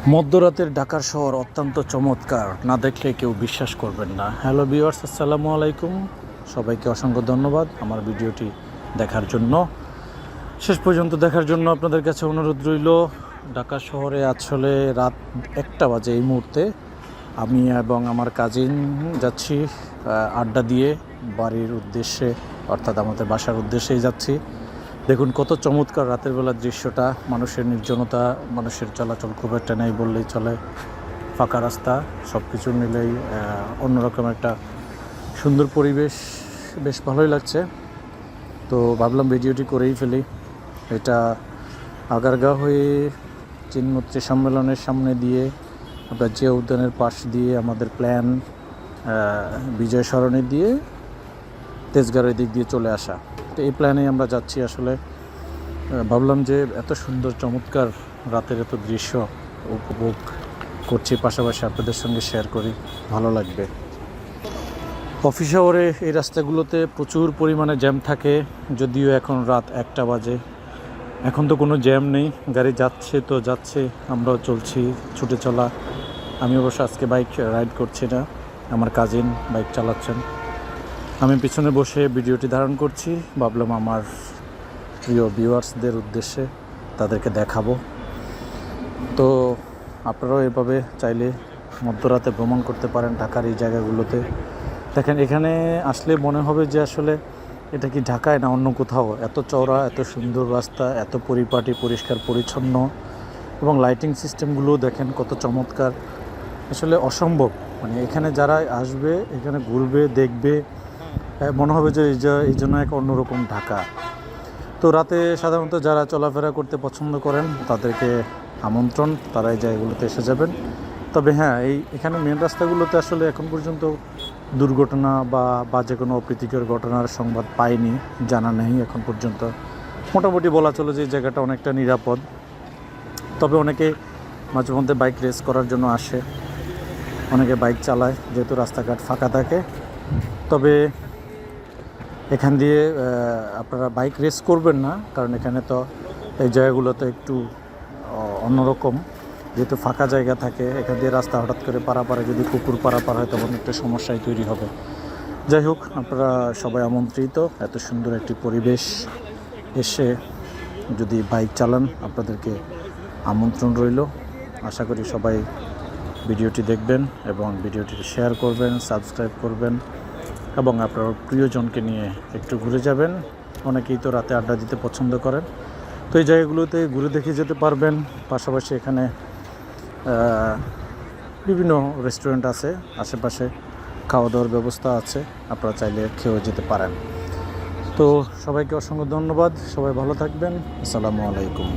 মধ্যরাতের ঢাকার শহর অত্যন্ত চমৎকার, না দেখলে কেউ বিশ্বাস করবেন না। হ্যালো ভিউয়ার্স, আসসালামু আলাইকুম। সবাইকে অসংখ্য ধন্যবাদ আমার ভিডিওটি দেখার জন্য, শেষ পর্যন্ত দেখার জন্য আপনাদের কাছে অনুরোধ রইল। ঢাকা শহরে আসলে রাত 1টা বাজে এই মুহূর্তে। আমি এবং আমার কাজিন যাচ্ছি আড্ডা দিয়ে বাড়ির উদ্দেশ্যে, অর্থাৎ আমাদের বাসার উদ্দেশ্যেই যাচ্ছি। দেখুন কত চমৎকার রাতের বেলার দৃশ্যটা, মানুষের নির্জনতা, মানুষের চলাচল খুব একটা নেই বললেই চলে, ফাঁকা রাস্তা, সব কিছু মিলেই অন্যরকম একটা সুন্দর পরিবেশ, বেশ ভালোই লাগছে। তো ভাবলাম ভিডিওটি করেই ফেলি। এটা আগারগাঁও হয়ে চিনমৈত্রী সম্মেলনের সামনে দিয়ে আমরা জিয়া উদ্যানের পাশ দিয়ে আমাদের প্ল্যান বিজয় সরণি দিয়ে তেজগাঁওয়ের দিক দিয়ে চলে আসা। তো এই প্ল্যানে আমরা যাচ্ছি। আসলে ভাবলাম যে এত সুন্দর চমৎকার রাতের এত দৃশ্য উপভোগ করছি, পাশাপাশি আপনাদের সঙ্গে শেয়ার করি, ভালো লাগবে। অফিস আওয়ারে এই রাস্তাগুলোতে প্রচুর পরিমাণে জ্যাম থাকে, যদিও এখন রাত 1টা বাজে। এখন তো কোনো জ্যাম নেই, গাড়ি যাচ্ছে তো যাচ্ছে, আমরাও চলছি ছুটে চলা। আমি অবশ্য আজকে বাইক রাইড করছি না, আমার কাজিন বাইক চালাচ্ছেন, আমি পিছনে বসে ভিডিওটি ধারণ করছি। ভাবলাম আমার প্রিয় ভিউয়ার্সদের উদ্দেশ্যে তাদেরকে দেখাবো। তো আপনারাও এভাবে চাইলে মধ্যরাতে ভ্রমণ করতে পারেন ঢাকার এই জায়গাগুলোতে। দেখেন এখানে আসলে মনে হবে যে আসলে এটা কি ঢাকায় না অন্য কোথাও। এত চওড়া, এত সুন্দর রাস্তা, এত পরিপাটি, পরিষ্কার পরিচ্ছন্ন, এবং লাইটিং সিস্টেমগুলো দেখেন কত চমৎকার, আসলে অসম্ভব। মানে এখানে যারা আসবে, এখানে ঘুরবে, দেখবে, মনে হবে যে এই জন্য এক অন্যরকম ঢাকা। তো রাতে সাধারণত যারা চলাফেরা করতে পছন্দ করেন তাদেরকে আমন্ত্রণ, তারা এই জায়গাগুলোতে এসে যাবেন। তবে হ্যাঁ, এখানে মেন রাস্তাগুলোতে আসলে এখন পর্যন্ত দুর্ঘটনা বা বাজে কোনো অপ্রীতিকর ঘটনার সংবাদ পাইনি, জানা নেই এখন পর্যন্ত। মোটামুটি বলা চলে যে এই জায়গাটা অনেকটা নিরাপদ। তবে অনেকে মাঝে মধ্যে বাইক রেস করার জন্য আসে, অনেকে বাইক চালায় যেহেতু রাস্তাঘাট ফাঁকা থাকে। তবে এখান দিয়ে আপনারা বাইক রেস করবেন না, কারণ এখানে তো এই জায়গাগুলোতে একটু অন্যরকম, যেহেতু ফাঁকা জায়গা থাকে। এখান দিয়ে রাস্তা হঠাৎ করে পারাপারে যদি কুকুর পারাপার হয় তখন একটা সমস্যায় তৈরি হবে। যাই হোক, আপনারা সবাই আমন্ত্রিত। এত সুন্দর একটি পরিবেশ এসে যদি বাইক চালান, আপনাদেরকে আমন্ত্রণ রইল। আশা করি সবাই ভিডিওটি দেখবেন এবং ভিডিওটি শেয়ার করবেন, সাবস্ক্রাইব করবেন, এবং আপনার প্রিয়জনকে নিয়ে একটু ঘুরে যাবেন। অনেকেই তো রাতে আড্ডা দিতে পছন্দ করেন, তো এই জায়গাগুলোতে ঘুরে দেখে যেতে পারবেন। পাশাপাশি এখানে বিভিন্ন রেস্টুরেন্ট আছে, আশেপাশে খাওয়া দাওয়ার ব্যবস্থা আছে, আপনারা চাইলে খেয়েও যেতে পারেন। তো সবাইকে অসংখ্য ধন্যবাদ, সবাই ভালো থাকবেন। আসসালামু আলাইকুম।